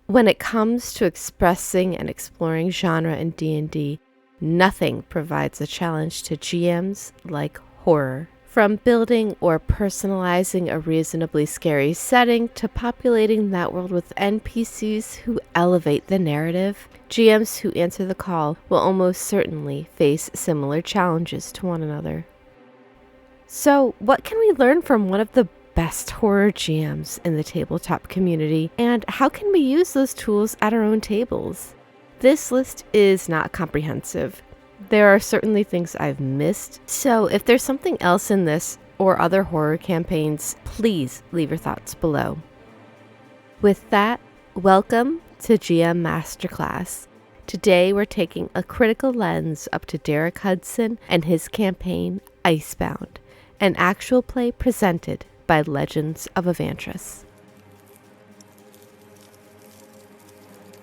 When it comes to expressing and exploring genre in D&D, nothing provides a challenge to GMs like horror. From building or personalizing a reasonably scary setting to populating that world with NPCs who elevate the narrative, GMs who answer the call will almost certainly face similar challenges to one another. So, what can we learn from one of the best horror GMs in the tabletop community, and how can we use those tools at our own tables? This list is not comprehensive. There are certainly things I've missed, so if there's something else in this or other horror campaigns, please leave your thoughts below. With that, welcome to GM Masterclass. Today we're taking a critical lens up to Derek Hudson and his campaign, Icebound, an actual play presented by Legends of Avantris.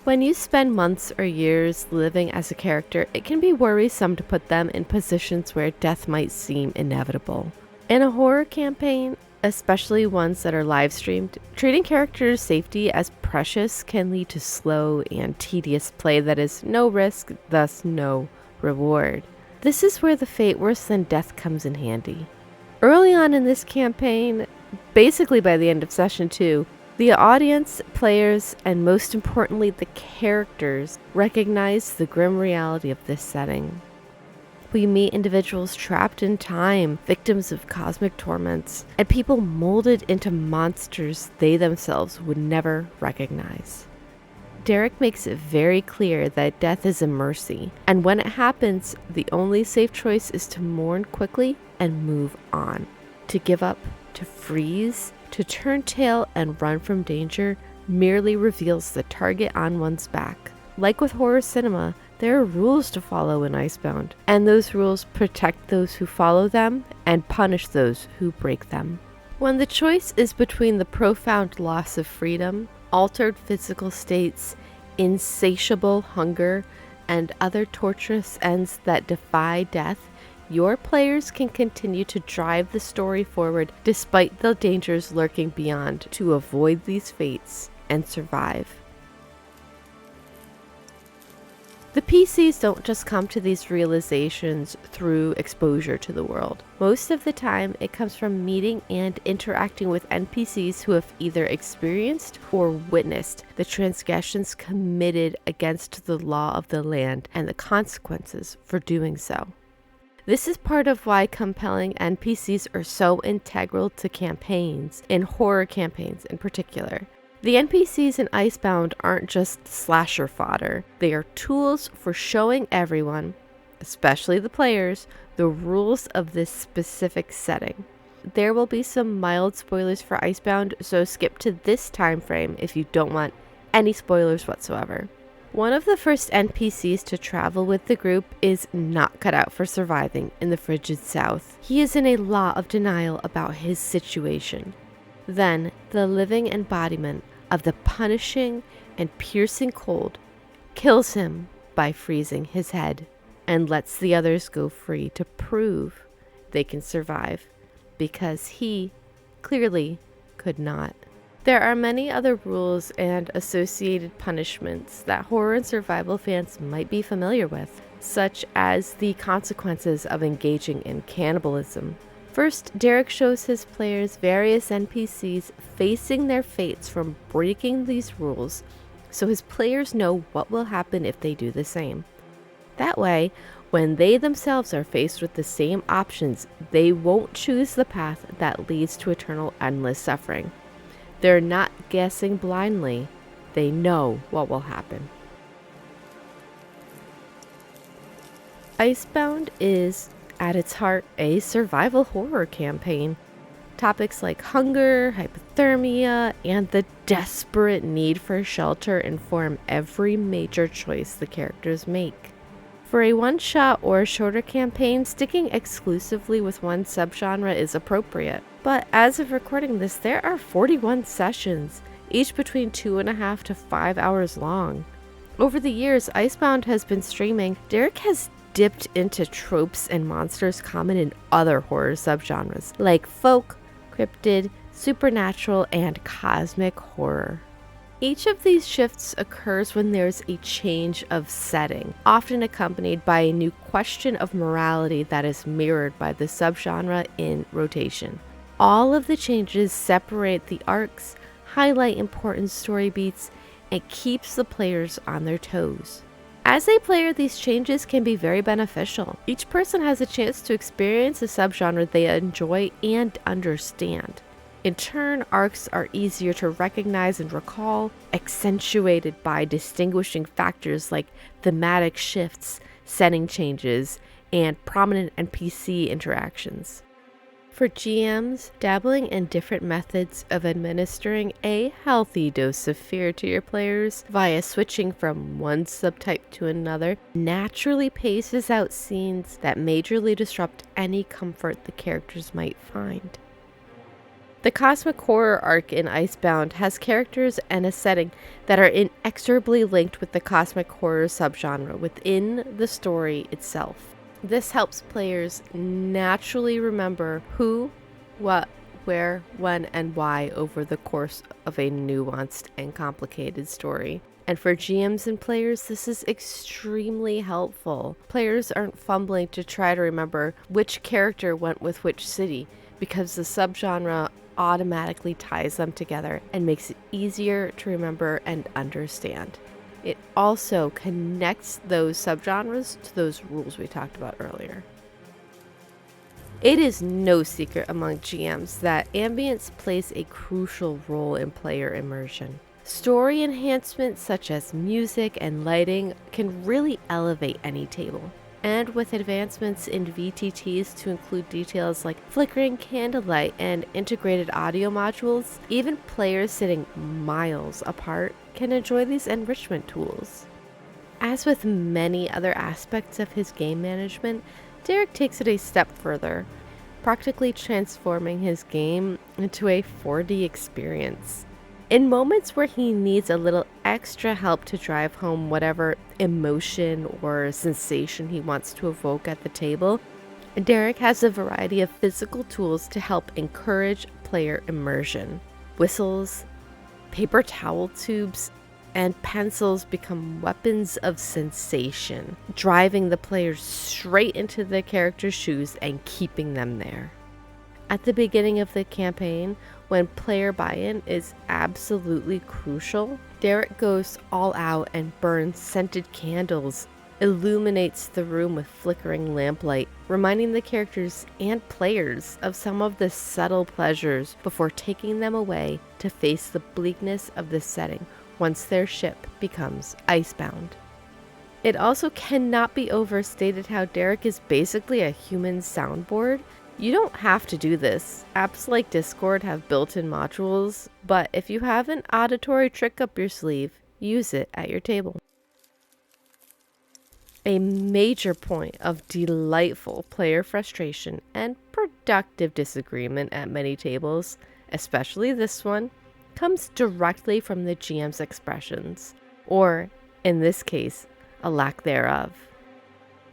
When you spend months or years living as a character, it can be worrisome to put them in positions where death might seem inevitable. In a horror campaign, especially ones that are live streamed, treating characters' safety as precious can lead to slow and tedious play that is no risk, thus no reward. This is where the fate worse than death comes in handy. Early on in this campaign, basically by the end of session 2, the audience, players, and most importantly the characters recognize the grim reality of this setting. We meet individuals trapped in time, victims of cosmic torments, and people molded into monsters they themselves would never recognize. Derek makes it very clear that death is a mercy, and when it happens, the only safe choice is to mourn quickly and move on. To give up, to freeze, to turn tail and run from danger merely reveals the target on one's back. Like with horror cinema, there are rules to follow in Icebound, and those rules protect those who follow them and punish those who break them. When the choice is between the profound loss of freedom, altered physical states, insatiable hunger, and other torturous ends that defy death, your players can continue to drive the story forward despite the dangers lurking beyond to avoid these fates and survive. The PCs don't just come to these realizations through exposure to the world. Most of the time, it comes from meeting and interacting with NPCs who have either experienced or witnessed the transgressions committed against the law of the land and the consequences for doing so. This is part of why compelling NPCs are so integral to campaigns, in horror campaigns in particular. The NPCs in Icebound aren't just slasher fodder. They are tools for showing everyone, especially the players, the rules of this specific setting. There will be some mild spoilers for Icebound, so skip to this time frame if you don't want any spoilers whatsoever. One of the first NPCs to travel with the group is not cut out for surviving in the frigid south. He is in a lot of denial about his situation. Then, the living embodiment of the punishing and piercing cold kills him by freezing his head and lets the others go free to prove they can survive, because he clearly could not. There are many other rules and associated punishments that horror and survival fans might be familiar with, such as the consequences of engaging in cannibalism. First, Derek shows his players various NPCs facing their fates from breaking these rules, so his players know what will happen if they do the same. That way, when they themselves are faced with the same options, they won't choose the path that leads to eternal endless suffering. They're not guessing blindly. They know what will happen. Icebound is, at its heart, a survival horror campaign. Topics like hunger, hypothermia, and the desperate need for shelter inform every major choice the characters make. For a one-shot or shorter campaign, sticking exclusively with one subgenre is appropriate. But as of recording this, there are 41 sessions, each between 2.5 to 5 hours long. Over the years Icebound has been streaming, Derek has dipped into tropes and monsters common in other horror subgenres, like folk, cryptid, supernatural, and cosmic horror. Each of these shifts occurs when there's a change of setting, often accompanied by a new question of morality that is mirrored by the subgenre in rotation. All of the changes separate the arcs, highlight important story beats, and keeps the players on their toes. As a player, these changes can be very beneficial. Each person has a chance to experience a subgenre they enjoy and understand. In turn, arcs are easier to recognize and recall, accentuated by distinguishing factors like thematic shifts, setting changes, and prominent NPC interactions. For GMs, dabbling in different methods of administering a healthy dose of fear to your players via switching from one subtype to another naturally paces out scenes that majorly disrupt any comfort the characters might find. The cosmic horror arc in Icebound has characters and a setting that are inexorably linked with the cosmic horror subgenre within the story itself. This helps players naturally remember who, what, where, when, and why over the course of a nuanced and complicated story. And for GMs and players, this is extremely helpful. Players aren't fumbling to try to remember which character went with which city, because the subgenre automatically ties them together and makes it easier to remember and understand. It also connects those subgenres to those rules we talked about earlier. It is no secret among GMs that ambience plays a crucial role in player immersion. Story enhancements such as music and lighting can really elevate any table. And with advancements in VTTs to include details like flickering candlelight and integrated audio modules, even players sitting miles apart can enjoy these enrichment tools. As with many other aspects of his game management, Derek takes it a step further, practically transforming his game into a 4D experience. In moments where he needs a little extra help to drive home whatever emotion or sensation he wants to evoke at the table, Derek has a variety of physical tools to help encourage player immersion. Whistles, paper towel tubes, and pencils become weapons of sensation, driving the players straight into their character's shoes and keeping them there. At the beginning of the campaign, when player buy-in is absolutely crucial, Derek goes all out and burns scented candles, illuminates the room with flickering lamplight, reminding the characters and players of some of the subtle pleasures before taking them away to face the bleakness of the setting once their ship becomes icebound. It also cannot be overstated how Derek is basically a human soundboard. You don't have to do this. Apps like Discord have built-in modules, but if you have an auditory trick up your sleeve, use it at your table. A major point of delightful player frustration and productive disagreement at many tables, especially this one, comes directly from the GM's expressions, or, in this case, a lack thereof.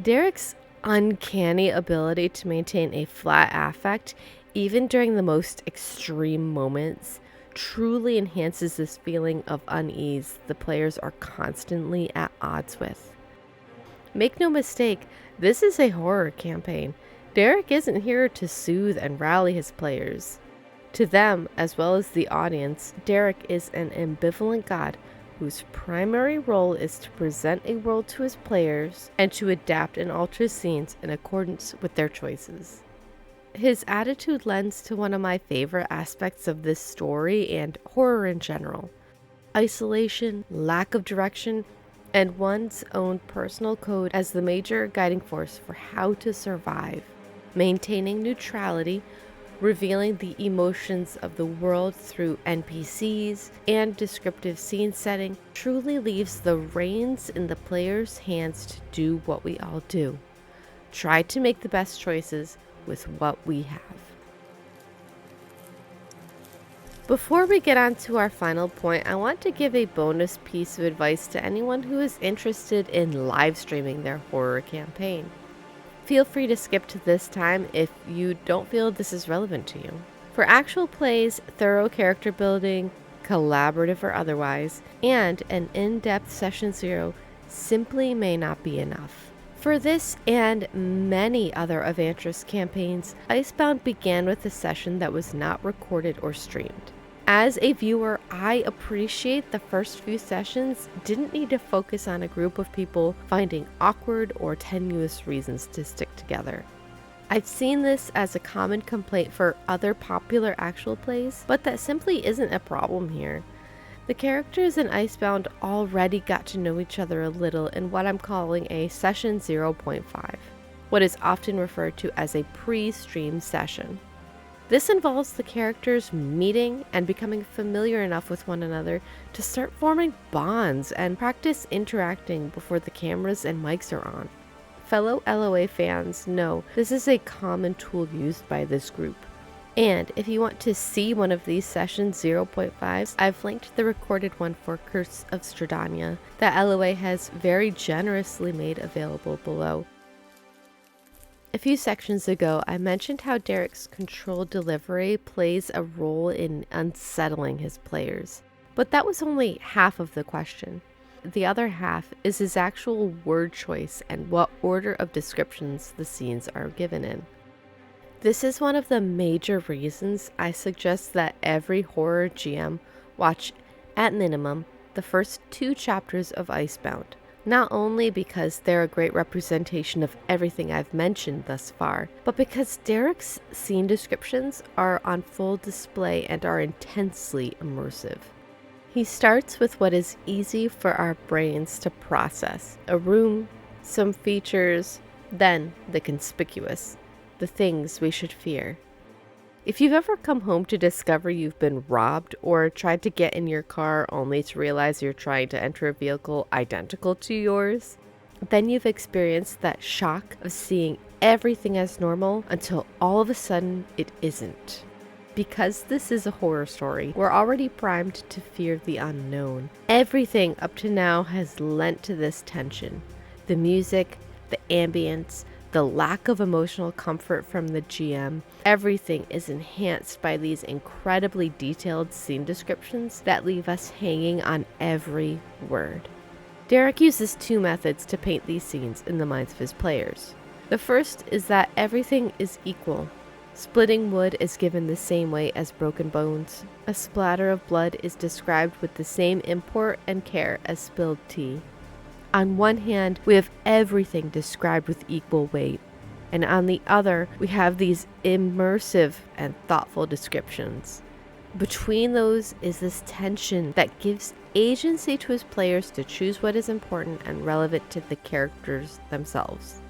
Derek's uncanny ability to maintain a flat affect, even during the most extreme moments, truly enhances this feeling of unease the players are constantly at odds with. Make no mistake, this is a horror campaign. Derek isn't here to soothe and rally his players. To them, as well as the audience, Derek is an ambivalent god whose primary role is to present a world to his players and to adapt and alter scenes in accordance with their choices. His attitude lends to one of my favorite aspects of this story and horror in general: isolation, lack of direction, and one's own personal code as the major guiding force for how to survive. Maintaining neutrality, revealing the emotions of the world through NPCs and descriptive scene setting truly leaves the reins in the player's hands to do what we all do: try to make the best choices with what we have. Before we get on to our final point, I want to give a bonus piece of advice to anyone who is interested in live streaming their horror campaign. Feel free to skip to this time if you don't feel this is relevant to you. For actual plays, thorough character building, collaborative or otherwise, and an in-depth session 0 simply may not be enough. For this and many other Avantris campaigns, Icebound began with a session that was not recorded or streamed. As a viewer, I appreciate the first few sessions didn't need to focus on a group of people finding awkward or tenuous reasons to stick together. I've seen this as a common complaint for other popular actual plays, but that simply isn't a problem here. The characters in Icebound already got to know each other a little in what I'm calling a session 0.5, what is often referred to as a pre-stream session. This involves the characters meeting and becoming familiar enough with one another to start forming bonds and practice interacting before the cameras and mics are on. Fellow LOA fans know this is a common tool used by this group. And if you want to see one of these sessions 0.5s, I've linked the recorded one for Curse of Stradania that LOA has very generously made available below. A few sections ago, I mentioned how Derek's controlled delivery plays a role in unsettling his players. But that was only half of the question. The other half is his actual word choice and what order of descriptions the scenes are given in. This is one of the major reasons I suggest that every horror GM watch, at minimum, the first 2 chapters of Icebound. Not only because they're a great representation of everything I've mentioned thus far, but because Derek's scene descriptions are on full display and are intensely immersive. He starts with what is easy for our brains to process: a room, some features, then the conspicuous, the things we should fear. If you've ever come home to discover you've been robbed or tried to get in your car only to realize you're trying to enter a vehicle identical to yours, then you've experienced that shock of seeing everything as normal until all of a sudden it isn't. Because this is a horror story, we're already primed to fear the unknown. Everything up to now has lent to this tension. The music, the ambience, the lack of emotional comfort from the GM, everything is enhanced by these incredibly detailed scene descriptions that leave us hanging on every word. Derek uses 2 methods to paint these scenes in the minds of his players. The first is that everything is equal. Splitting wood is given the same way as broken bones. A splatter of blood is described with the same import and care as spilled tea. On one hand, we have everything described with equal weight, and on the other, we have these immersive and thoughtful descriptions. Between those is this tension that gives agency to his players to choose what is important and relevant to the characters themselves.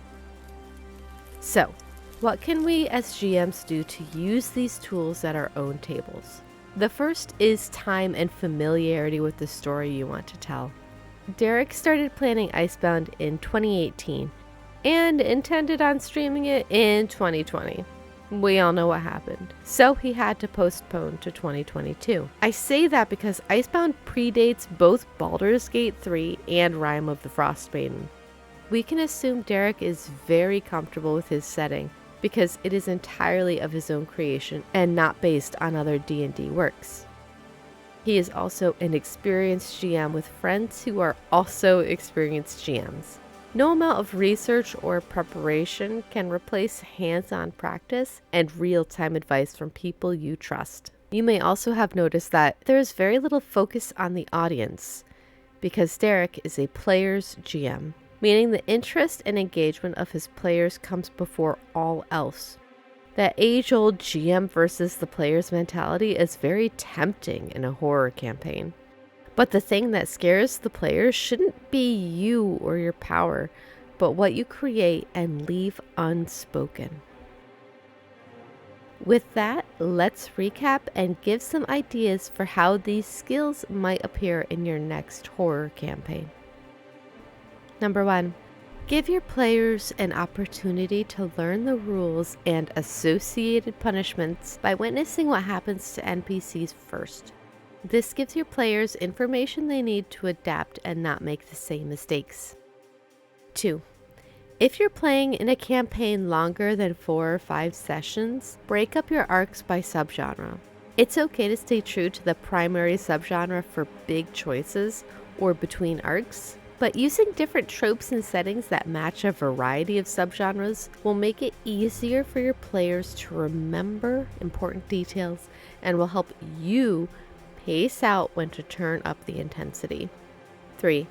So, what can we as GMs do to use these tools at our own tables? The first is time and familiarity with the story you want to tell. Derek started planning Icebound in 2018 and intended on streaming it in 2020. We all know what happened, so he had to postpone to 2022. I say that because Icebound predates both Baldur's Gate 3 and Rime of the Frostmaiden. We can assume Derek is very comfortable with his setting because it is entirely of his own creation and not based on other D&D works. He is also an experienced GM with friends who are also experienced GMs. No amount of research or preparation can replace hands-on practice and real-time advice from people you trust. You may also have noticed that there is very little focus on the audience, because Derek is a player's GM, meaning the interest and engagement of his players comes before all else. That age-old GM versus the player's mentality is very tempting in a horror campaign. But the thing that scares the players shouldn't be you or your power, but what you create and leave unspoken. With that, let's recap and give some ideas for how these skills might appear in your next horror campaign. Number 1. Give your players an opportunity to learn the rules and associated punishments by witnessing what happens to NPCs first. This gives your players information they need to adapt and not make the same mistakes. 2. If you're playing in a campaign longer than 4 or 5 sessions, break up your arcs by subgenre. It's okay to stay true to the primary subgenre for big choices or between arcs, but using different tropes and settings that match a variety of subgenres will make it easier for your players to remember important details and will help you pace out when to turn up the intensity. 3.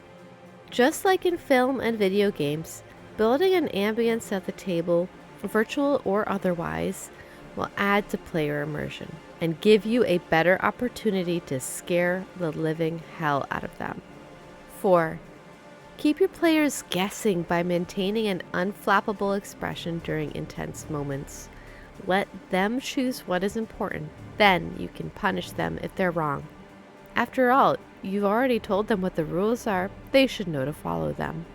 Just like in film and video games, building an ambience at the table, virtual or otherwise, will add to player immersion and give you a better opportunity to scare the living hell out of them. 4. Keep your players guessing by maintaining an unflappable expression during intense moments. Let them choose what is important, then you can punish them if they're wrong. After all, you've already told them what the rules are, they should know to follow them.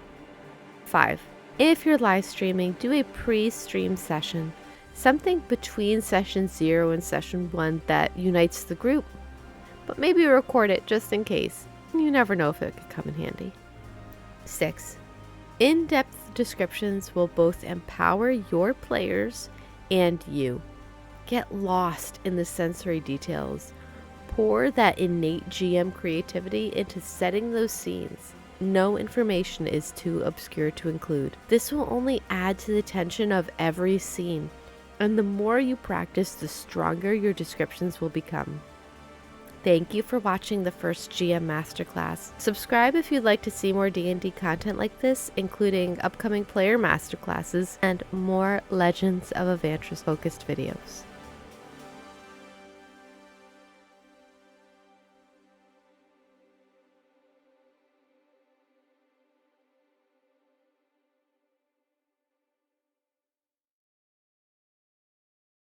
5. If you're live streaming, do a pre-stream session, something between session 0 and session 1 that unites the group, but maybe record it just in case. You never know if it could come in handy. 6. In-depth descriptions will both empower your players and you. Get lost in the sensory details. Pour that innate GM creativity into setting those scenes. No information is too obscure to include. This will only add to the tension of every scene, and the more you practice, the stronger your descriptions will become. Thank you for watching the first GM Masterclass. Subscribe if you'd like to see more D&D content like this, including upcoming player masterclasses and more Legends of Avantris focused videos.